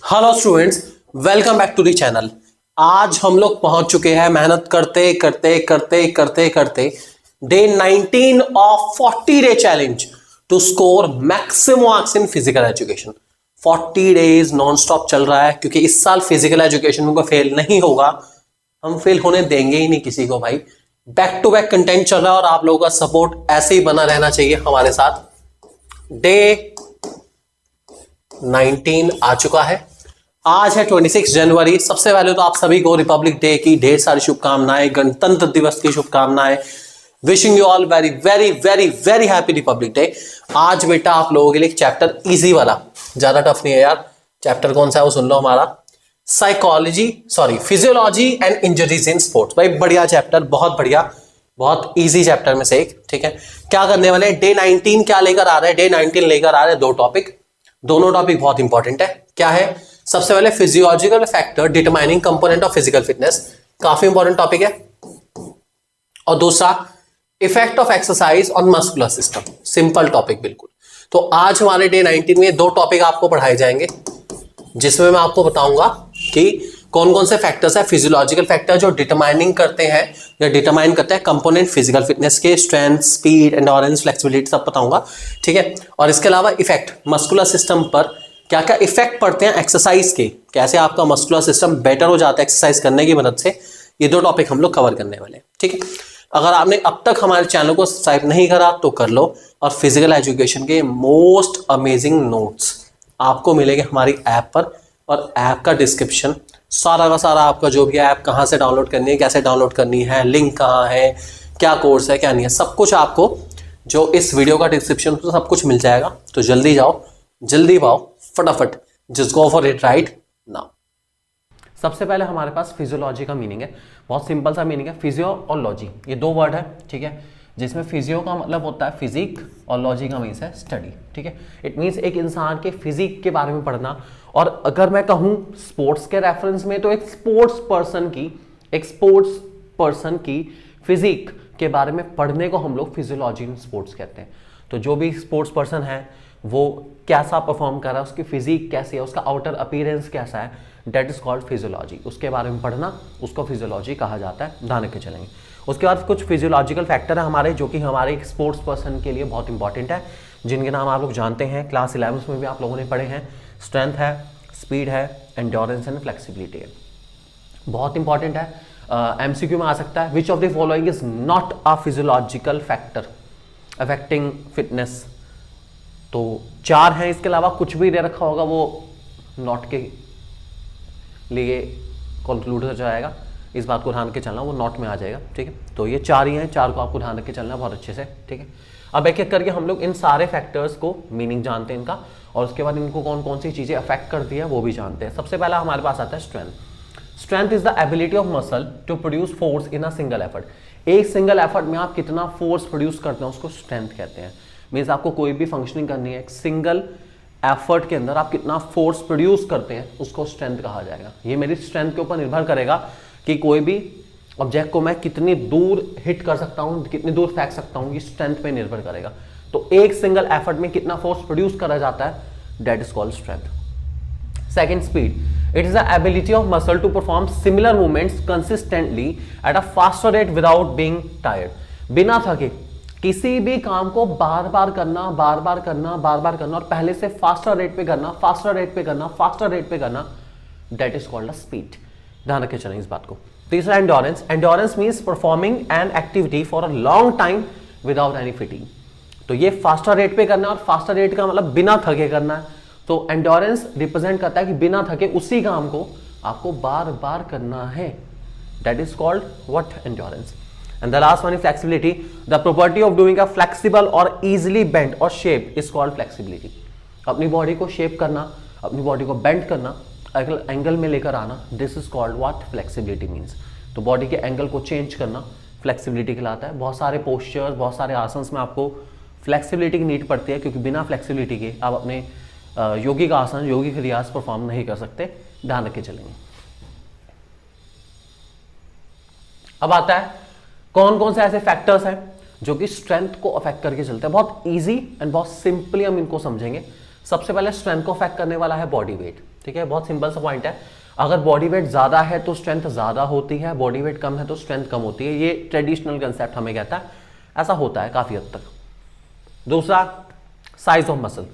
Hello students, welcome back to the channel. आज हम लोग पहुंच चुके हैं मेहनत करते करते करते करते करते day 19 of 40 day challenge to score maximum marks in physical education. 40 days non stop चल रहा है क्योंकि इस साल फिजिकल एजुकेशन में कोई फेल नहीं होगा। हम फेल होने देंगे ही नहीं किसी को भाई। बैक टू बैक कंटेंट चल रहा है और आप लोगों का सपोर्ट ऐसे ही बना रहना चाहिए हमारे साथ। डे 19 आ चुका है। आज है 26 जनवरी। सबसे पहले तो आप सभी को रिपब्लिक डे की ढेर सारी शुभकामनाएं, गणतंत्र दिवस की शुभकामनाएं। Wishing you all very very very very happy Republic day. आज बेटा आप लोगों के लिए एक चैप्टर इजी वाला, ज्यादा टफ नहीं है यार। चैप्टर कौन सा है वो सुन लो, हमारा physiology and injuries in sports. भाई बढ़िया चैप्टर, बहुत बढ़िया, बहुत इजी चैप्टर में से एक। ठीक है, क्या करने वाले हैं? डे 19 क्या लेकर आ रहे हैं? डे 19 लेकर आ रहे हैं दो टॉपिक। दोनों टॉपिक बहुत इंपॉर्टेंट है। क्या है? सबसे पहले physiological factor determining component of physical fitness, काफी इंपॉर्टेंट टॉपिक है। और दूसरा effect of exercise on muscular system, simple topic बिल्कुल। तो आज हमारे डे 19 में दो टॉपिक आपको पढ़ाए जाएंगे, जिसमें मैं आपको बताऊंगा कि कौन कौन से फैक्टर्स है, फिजियोलॉजिकल फैक्टर जो डिटरमाइनिंग करते हैं या डिटरमाइन करते हैं कंपोनेंट फिजिकल फिटनेस के, स्ट्रेंथ, स्पीड, एंडोरेंस, फ्लेक्सिबिलिटी, सब बताऊंगा। ठीक है, और इसके अलावा इफेक्ट मस्कुलर सिस्टम पर क्या क्या इफेक्ट पड़ते हैं एक्सरसाइज के, कैसे आपका मस्कुलर सिस्टम बेटर हो जाता है एक्सरसाइज करने की मदद से। ये दो टॉपिक हम लोग कवर करने वाले हैं। ठीक है, अगर आपने अब तक हमारे चैनल को सब्सक्राइब नहीं करा तो कर लो। और फिजिकल एजुकेशन के मोस्ट अमेजिंग नोट्स आपको मिलेंगे हमारी ऐप पर, और ऐप का डिस्क्रिप्शन सारा का सारा आपका जो भी ऐप कहाँ से डाउनलोड करनी है, कैसे डाउनलोड करनी है, लिंक कहाँ है, क्या कोर्स है, क्या नहीं है, सब कुछ आपको जो इस वीडियो का डिस्क्रिप्शन तो सब कुछ मिल जाएगा। तो जल्दी जाओ, जल्दी पाओ, फटाफट, just go for it right now. सबसे पहले हमारे पास फिजियोलॉजी का मीनिंग है, बहुत सिंपल सा मीनिंग है। फिजियो और लॉजी, ये दो वर्ड है। ठीक है, जिसमें फिजियो का मतलब होता है फिजिक और लॉजी का मीन्स है स्टडी। ठीक है, इट मीन्स एक इंसान के फिजिक के बारे में पढ़ना। और अगर मैं कहूँ स्पोर्ट्स के रेफरेंस में तो एक स्पोर्ट्स पर्सन की फिजिक के बारे में पढ़ने को हम लोग फिजियोलॉजी इन स्पोर्ट्स कहते हैं। तो जो भी स्पोर्ट्स पर्सन है वो कैसा परफॉर्म कर रहा है, उसकी फिजिक कैसी है, उसका आउटर अपीयरेंस कैसा है, डेट इज कॉल्ड फिजियोलॉजी। उसके बारे में पढ़ना, उसको फिजियोलॉजी कहा जाता है। ध्यान रख के चलेंगे। उसके बाद कुछ फिजियोलॉजिकल फैक्टर है हमारे, जो कि हमारे एक स्पोर्ट्स पर्सन के लिए बहुत इंपॉर्टेंट है, जिनके नाम आप लोग जानते हैं, क्लास 11 में भी आप लोगों ने पढ़े हैं। स्ट्रेंथ है, स्पीड है, एंड्योरेंस एंड फ्लेक्सिबिलिटी है। बहुत इंपॉर्टेंट है, एमसीक्यू में आ सकता है। Which of the following is not a physiological factor affecting fitness? तो 4 हैं, इसके अलावा कुछ भी दे रखा होगा वो नॉट के लिए कंक्लूड हो जाएगा। इस बात को ध्यान के चलना, वो नॉट में आ जाएगा। ठीक है, तो ये 4 ही हैं, 4 को आपको ध्यान रख के चलना बहुत अच्छे से। ठीक है, अब एक एक करके हम लोग इन सारे फैक्टर्स को मीनिंग जानते हैं इनका, और उसके बाद इनको कौन कौन सी चीजें अफेक्ट करती है वो भी जानते हैं। सबसे पहला हमारे पास आता है strength. Strength is the ability of muscle to produce force in a single effort. एक सिंगल एफर्ट में आप कितना फोर्स प्रोड्यूस करते हैं उसको स्ट्रेंथ कहते हैं। मीन्स आपको कोई भी फंक्शनिंग करनी है, एक सिंगल एफर्ट के अंदर आप कितना फोर्स प्रोड्यूस करते हैं उसको स्ट्रेंथ कहा जाएगा। ये मेरी स्ट्रेंथ के ऊपर निर्भर करेगा कि कोई भी ऑब्जेक्ट को मैं कितनी दूर हिट कर सकता हूं, कितनी दूर फेंक सकता हूं, ये स्ट्रेंथ पे निर्भर करेगा। तो एक सिंगल एफर्ट में कितना फोर्स प्रोड्यूस करा जाता है, that is called strength. Second, speed. It is the ability of muscle to perform similar movements consistently at a faster rate without being tired. बिना थके किसी भी काम को बार बार करना और पहले से फास्टर रेट पे करना, that is called a speed. ध्यान रखे चलें इस बात को। तीसरा, endurance. Endurance means performing an activity for a long time without any fitting. तो ये फास्टर रेट पे करना, और फास्टर रेट का मतलब बिना थके करना है। तो एंडोरेंस रिप्रेजेंट करता है कि बिना थके उसी काम को आपको बार बार करना है, that is called what? Endurance. And the last one is flexibility. The property of doing a flexible or easily bent or shape is called flexibility. अपनी बॉडी को शेप करना, अपनी बॉडी को बेंड करना, एंगल में लेकर आना, this is called what? Flexibility means. तो बॉडी के एंगल को चेंज करना फ्लेक्सिबिलिटी कहलाता है। बहुत सारे पोस्चर्स, बहुत सारे आसन्स में आपको फ्लेक्सिबिलिटी की नीड पड़ती है, क्योंकि बिना फ्लेक्सिबिलिटी के आप अपने योगी का आसन, योगी का रियाज परफॉर्म नहीं कर सकते। ध्यान रख के चलेंगे। अब आता है कौन कौन से ऐसे फैक्टर्स हैं जो कि स्ट्रेंथ को अफेक्ट करके चलते हैं। बहुत इजी एंड बहुत सिंपली हम इनको समझेंगे। सबसे पहले स्ट्रेंथ को अफेक्ट करने वाला है बॉडी वेट। ठीक है, बहुत सिंपल सा पॉइंट है। अगर बॉडी वेट ज्यादा है तो स्ट्रेंथ ज्यादा होती है, बॉडी वेट कम है तो स्ट्रेंथ कम होती है। ये ट्रेडिशनल कंसेप्ट हमें कहता है, ऐसा होता है काफी हद तक। दूसरा, साइज ऑफ मसल।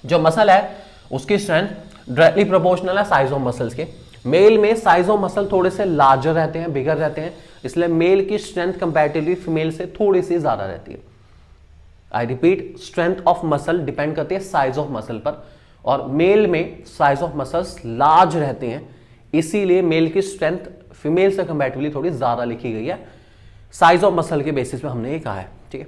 जो मसल है उसकी स्ट्रेंथ डायरेक्टली प्रोपोर्शनल है साइज ऑफ मसल्स के। मेल में साइज ऑफ मसल थोड़े से लार्जर रहते हैं, बिगर रहते हैं, इसलिए मेल की स्ट्रेंथ कंपैरेटिवली फीमेल से थोड़ी सी ज्यादा रहती है। I repeat, strength of muscle depend करती है साइज ऑफ मसल पर, और मेल में साइज ऑफ मसल्स लार्ज रहते हैं, इसीलिए मेल की स्ट्रेंथ फीमेल से कंपैरेटिवली थोड़ी ज्यादा लिखी गई है साइज ऑफ मसल के बेसिस पे, हमने ये कहा है। ठीक है,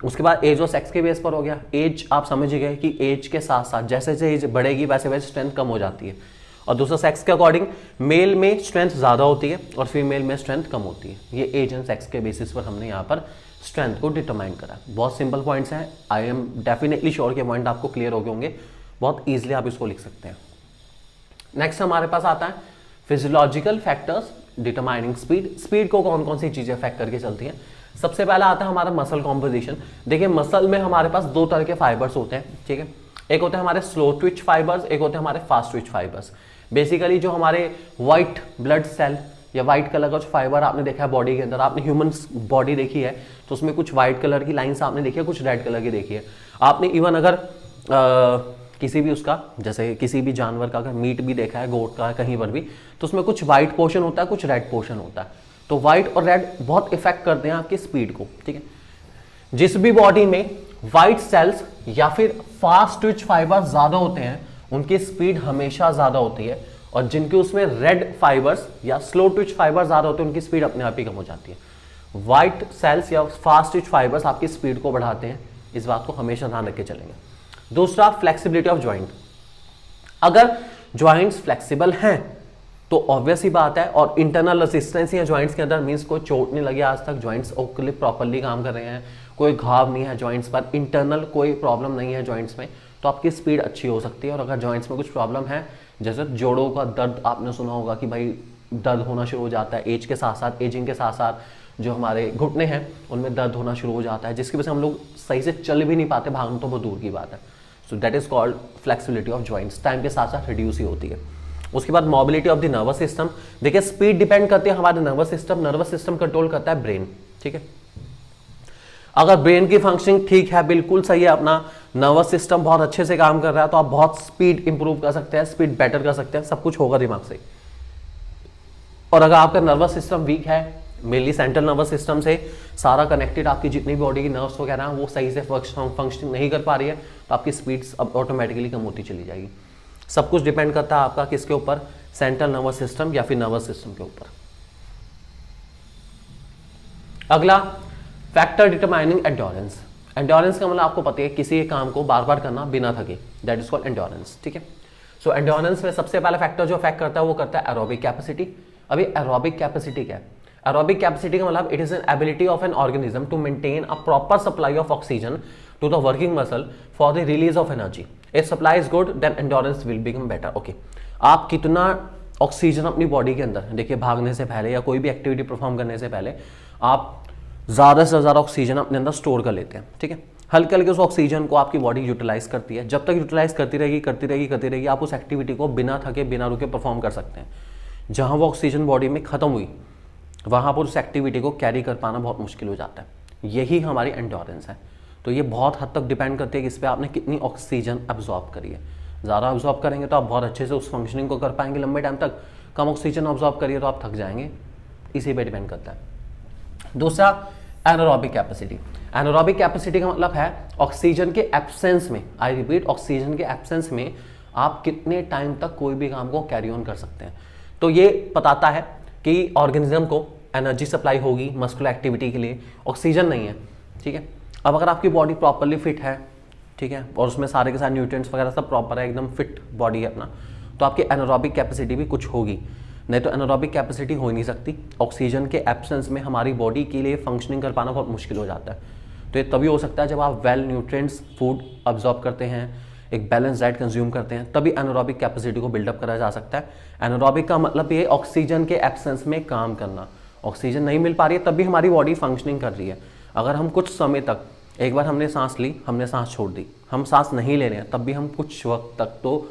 उसके बाद एज और सेक्स के बेस पर हो गया। एज आप समझ गए कि एज के साथ साथ जैसे जैसे एज बढ़ेगी वैसे वैसे स्ट्रेंथ कम हो जाती है। और दूसरा, सेक्स के अकॉर्डिंग मेल में स्ट्रेंथ ज्यादा होती है और फीमेल में स्ट्रेंथ कम होती है। ये एज एंड सेक्स के बेसिस पर हमने यहाँ पर स्ट्रेंथ को डिटरमाइन करा। बहुत सिंपल पॉइंट्स हैं, आई एम डेफिनेटली श्योर के पॉइंट आपको क्लियर हो गए होंगे, बहुत ईजिली आप इसको लिख सकते हैं। नेक्स्ट हमारे पास आता है physiological factors determining speed. Speed को कौन कौन सी चीजें अफेक्ट करके चलती हैं। सबसे पहला आता है हमारा मसल कॉम्पोजिशन। देखिए, मसल में हमारे पास दो तरह के फाइबर्स होते हैं। ठीक है, एक होते हैं हमारे स्लो ट्विच फाइबर्स, एक होते हैं हमारे फास्ट ट्विच फाइबर्स। बेसिकली जो हमारे व्हाइट ब्लड सेल या व्हाइट कलर का जो फाइबर आपने देखा है बॉडी के अंदर, आपने ह्यूमन बॉडी देखी है तो उसमें कुछ व्हाइट कलर की लाइंस आपने देखी है, कुछ रेड कलर की देखी है आपने। इवन अगर किसी भी उसका, जैसे किसी भी जानवर का अगर मीट भी देखा है, गोट का कहीं पर भी, तो उसमें कुछ व्हाइट पोर्शन होता है, कुछ रेड पोर्शन होता है। तो व्हाइट और रेड बहुत इफेक्ट करते हैं आपकी स्पीड को। ठीक है, जिस भी बॉडी में व्हाइट सेल्स या फिर फास्ट ट्विच फाइबर ज्यादा होते हैं उनकी स्पीड हमेशा ज्यादा होती है, और जिनके उसमें रेड फाइबर्स या स्लो ट्विच फाइबर ज्यादा होते हैं उनकी स्पीड अपने आप ही कम हो जाती है। व्हाइट सेल्स या फास्ट ट्विच फाइबर्स आपकी स्पीड को बढ़ाते हैं, इस बात को हमेशा ध्यान रख के चलेंगे। दूसरा, फ्लेक्सिबिलिटी ऑफ ज्वाइंट। अगर ज्वाइंट्स फ्लेक्सिबल हैं तो ऑब्वियस ही बात है, और इंटरनल रेसिस्टेंस या ज्वाइंट्स के अंदर मींस कोई चोट नहीं लगी आज तक, ज्वाइंट्स ओके प्रॉपर्ली काम कर रहे हैं, कोई घाव नहीं है ज्वाइंट्स पर, इंटरनल कोई प्रॉब्लम नहीं है ज्वाइंट्स में, तो आपकी स्पीड अच्छी हो सकती है। और अगर ज्वाइंट्स में कुछ प्रॉब्लम है, जैसे जोड़ों का दर्द आपने सुना होगा कि भाई दर्द होना शुरू हो जाता है एज के साथ साथ, एजिंग के साथ साथ जो हमारे घुटने हैं उनमें दर्द होना शुरू हो जाता है, जिसकी वजह से हम लोग सही से चल भी नहीं पाते, भागना तो बहुत दूर की बात है। So that is called flexibility of joints, time के साथ साथ रिड्यूस ही होती है। उसके बाद mobility of the nervous system. देखिए, स्पीड डिपेंड करती है हमारे नर्वस सिस्टम कंट्रोल करता है ब्रेन। ठीक है, अगर ब्रेन की फंक्शनिंग ठीक है, बिल्कुल सही है, अपना नर्वस सिस्टम बहुत अच्छे से काम कर रहा है, तो आप बहुत स्पीड इंप्रूव कर सकते हैं, स्पीड बेटर कर सकते हैं, सब कुछ होगा दिमाग से। और अगर आपका नर्वस सिस्टम वीक है, मेनली सेंट्रल नर्वस सिस्टम से सारा कनेक्टेड, आपकी जितनी भी बॉडी की नर्व्स वगैरह हैं वो सही से फंक्शनिंग नहीं कर पा रही है, तो आपकी स्पीड्स अब ऑटोमेटिकली कम होती चली जाएगी। सब कुछ डिपेंड करता है आपका किसके ऊपर, सेंट्रल नर्वस सिस्टम या फिर नर्वस सिस्टम के ऊपर। अगला, फैक्टर डिटरमाइनिंग एंड्योरेंस। एंड्योरेंस का मतलब आपको पता है किसी काम को बार बार करना बिना थके, दैट इज कॉल्ड एंड्योरेंस। ठीक है, सो एंड्योरेंस में सबसे पहला फैक्टर जो अफेक्ट करता है वो करता है एरोबिक कैपेसिटी। अभी एरोबिक कैपेसिटी क्या है? एरोबिक कैपेसिटी का मतलब it is an ability of an organism to maintain a proper supply of oxygen to the working muscle for the release of energy. If supply is good then endurance will become better. Okay, आप कितना oxygen अपनी body के अंदर, देखिए भागने से पहले या कोई भी एक्टिविटी परफॉर्म करने से पहले आप ज़्यादा से ज़्यादा ऑक्सीजन अपने अंदर स्टोर कर लेते हैं। ठीक है, हल्के हल्के उस ऑक्सीजन को आपकी बॉडी यूटिलाइज करती है। जब तक यूटिलाइज करती रहेगी आप उस एक्टिविटी को बिना थके बिना रुके परफॉर्म कर सकते हैं। जहाँ वो ऑक्सीजन बॉडी में खत्म हुई वहाँ पर उस एक्टिविटी को कैरी कर पाना बहुत मुश्किल हो जाता है। यही हमारी एंड्योरेंस है। तो ये बहुत हद तक डिपेंड करती है कि इस पर आपने कितनी ऑक्सीजन अब्जॉर्ब करी है। ज़्यादा अब्जॉर्ब करेंगे तो आप बहुत अच्छे से उस फंक्शनिंग को कर पाएंगे लंबे टाइम तक। कम ऑक्सीजन अब्जॉर्ब करिए तो आप थक जाएंगे। इसी पे डिपेंड करता है। दूसरा, एनारोबिक कैपेसिटी। एनारोबिक कैपेसिटी का मतलब है ऑक्सीजन के एब्सेंस में, आई रिपीट, ऑक्सीजन के एब्सेंस में आप कितने टाइम तक कोई भी काम को कैरी ऑन कर सकते हैं। तो ये बताता है कि ऑर्गेनिज्म को एनर्जी सप्लाई होगी मस्कुलर एक्टिविटी के लिए, ऑक्सीजन नहीं है। ठीक है, अब अगर आपकी बॉडी प्रॉपरली फिट है, ठीक है, और उसमें सारे के सारे न्यूट्रिएंट्स वगैरह सब प्रॉपर है, एकदम फिट बॉडी है अपना, तो आपकी एनारोबिक कैपेसिटी भी कुछ होगी। नहीं तो एनारोबिक कैपेसिटी हो ही नहीं सकती। ऑक्सीजन के एब्सेंस में हमारी बॉडी के लिए फंक्शनिंग कर पाना बहुत मुश्किल हो जाता है। तो ये तभी हो सकता है जब आप वेल न्यूट्रिएंट्स फूड अब्जॉर्ब करते हैं, एक बैलेंस डाइट कंज्यूम करते हैं, तभी एनारोबिक कैपेसिटी को बिल्डअप करा जा सकता है। एनारोबिक का मतलब ये ऑक्सीजन के एब्सेंस में काम करना। ऑक्सीजन नहीं मिल पा रही है तब भी हमारी बॉडी फंक्शनिंग कर रही है। अगर हम कुछ समय तक एक बार हमने सांस ली, हमने सांस छोड़ दी, हम सांस नहीं ले रहे हैं, तब भी हम कुछ वक्त तक तो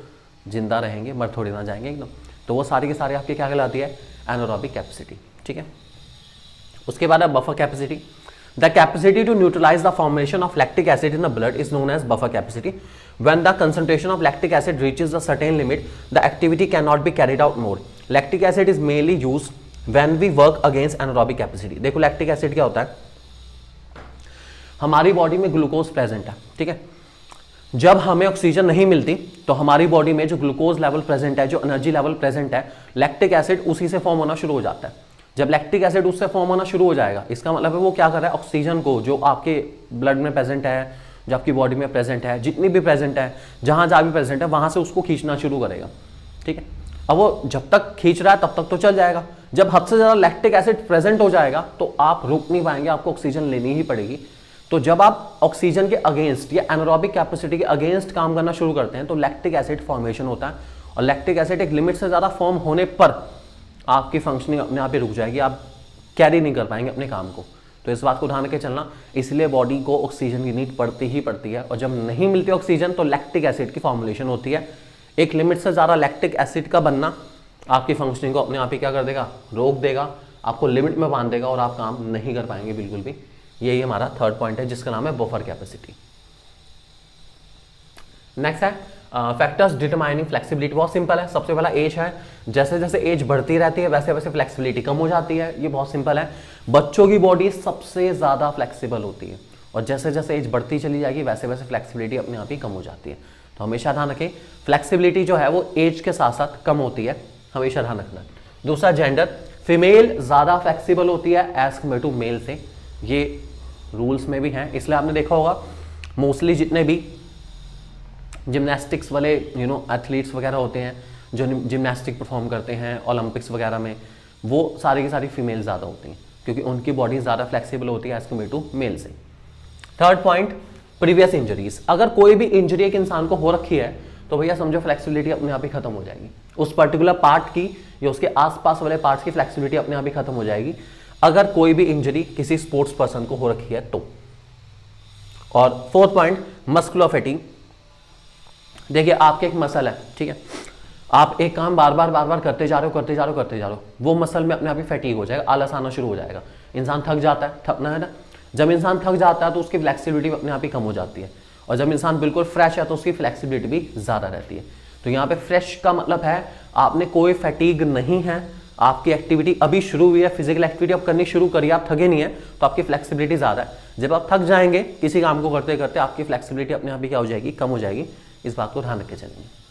जिंदा रहेंगे, मर थोड़ी ना जाएंगे एकदम। तो वो सारी के सारे आपकी क्या कहलाती है, एनारोबिक कैपेसिटी। ठीक है, उसके बाद है buffer capacity. The capacity to neutralize the formation of lactic acid in the blood is known as buffer capacity. When the concentration of lactic acid reaches the certain limit, the activity can not be carried out more. Lactic acid is mainly used when we work against anaerobic capacity. देखो lactic acid क्या होता है, हमारी body में glucose present है, ठीक है। जब हमें ऑक्सीजन नहीं मिलती तो हमारी बॉडी में जो ग्लूकोज लेवल प्रेजेंट है, जो एनर्जी लेवल प्रेजेंट है, लैक्टिक एसिड उसी से फॉर्म होना शुरू हो जाता है। जब लैक्टिक एसिड उससे फॉर्म होना शुरू हो जाएगा, इसका मतलब है वो क्या कर रहा है, ऑक्सीजन को जो आपके ब्लड में प्रेजेंट है, जो आपकी बॉडी में प्रेजेंट है, जितनी भी प्रेजेंट है, जहां जहां भी प्रेजेंट है, वहां से उसको खींचना शुरू करेगा। ठीक है, अब वो जब तक खींच रहा है तब तक तो चल जाएगा। जब हद से ज्यादा लैक्टिक एसिड प्रेजेंट हो जाएगा तो आप रुक नहीं पाएंगे, आपको ऑक्सीजन लेनी ही पड़ेगी। तो जब आप ऑक्सीजन के अगेंस्ट या एनारोबिक कैपेसिटी के अगेंस्ट काम करना शुरू करते हैं तो लैक्टिक एसिड फॉर्मेशन होता है, और लैक्टिक एसिड एक लिमिट से ज्यादा फॉर्म होने पर आपकी फंक्शनिंग अपने आप ही रुक जाएगी, आप कैरी नहीं कर पाएंगे अपने काम को। तो इस बात को ध्यान रखे चलना, इसलिए बॉडी को ऑक्सीजन की नीड पड़ती ही पड़ती है, और जब नहीं मिलती ऑक्सीजन तो लैक्टिक एसिड की फॉर्मुलेशन होती है। एक लिमिट से ज़्यादा लैक्टिक एसिड का बनना आपकी फंक्शनिंग को अपने आप ही क्या कर देगा, रोक देगा, आपको लिमिट में बांध देगा और आप काम नहीं कर पाएंगे बिल्कुल भी। यही हमारा थर्ड पॉइंट है जिसका नाम है बफर कैपेसिटी। नेक्स्ट है फैक्टर्स डिटरमाइनिंग फ्लेक्सिबिलिटी। बहुत सिंपल है, सबसे पहला एज है। जैसे जैसे एज बढ़ती रहती है वैसे वैसे फ्लेक्सिबिलिटी कम हो जाती है, ये बहुत सिंपल है। बच्चों की बॉडी सबसे ज़्यादा फ्लेक्सिबल होती है, और जैसे जैसे एज बढ़ती चली जाएगी वैसे वैसे फ्लेक्सिबिलिटी अपने आप ही कम हो जाती है। तो हमेशा ध्यान रखें, फ्लेक्सिबिलिटी जो है वो एज के साथ साथ कम होती है, हमेशा ध्यान रखना। दूसरा जेंडर, फीमेल ज़्यादा फ्लेक्सिबल होती है एज कम्पेयर टू मेल से, ये रूल्स में भी हैं। इसलिए आपने देखा होगा मोस्टली जितने भी जिम्नास्टिक्स वाले एथलीट्स वगैरह होते हैं जो जिम्नास्टिक परफॉर्म करते हैं ओलंपिक्स वगैरह में, वो सारी की सारी फीमेल ज़्यादा होती हैं क्योंकि उनकी बॉडी ज़्यादा फ्लेक्सिबल होती है एज कम्पेयर टू मेल से। Third point, previous injuries. अगर कोई भी इंजरी एक इंसान को हो रखी है तो भैया समझो फ्लेक्सिबिलिटी अपने आप ही खत्म हो जाएगी, उस पर्टिकुलर पार्ट की या उसके आसपास वाले पार्ट्स की फ्लेक्सिबिलिटी अपने आप ही खत्म हो जाएगी अगर कोई भी इंजरी किसी स्पोर्ट्स पर्सन को हो रखी है तो। और फोर्थ पॉइंट, मस्कुलर फैटिग। देखिए आपके एक मसल है, ठीक है, आप एक काम बार बार करते जा रहे हो, वो मसल में अपने आप ही फैटिग हो जाएगा, आलस आना शुरू हो जाएगा, इंसान थक जाता है, थकना है ना। जब इंसान थक जाता है तो उसकी फ्लेक्सिबिलिटी अपने आप ही कम हो जाती है, और जब इंसान बिल्कुल फ्रेश है तो उसकी फ्लेक्सिबिलिटी भी ज़्यादा रहती है। तो यहाँ पे फ्रेश का मतलब है आपने कोई फैटिग नहीं है, आपकी एक्टिविटी अभी शुरू हुई है, फिजिकल एक्टिविटी आप करनी शुरू करिए, आप थके नहीं है तो आपकी फ्लेक्सिबिलिटी ज़्यादा है। जब आप थक जाएंगे किसी काम को करते करते आपकी फ्लेक्सिबिलिटी अपने आप ही क्या हो जाएगी, कम हो जाएगी। इस बात को ध्यान रख के चलेंगे।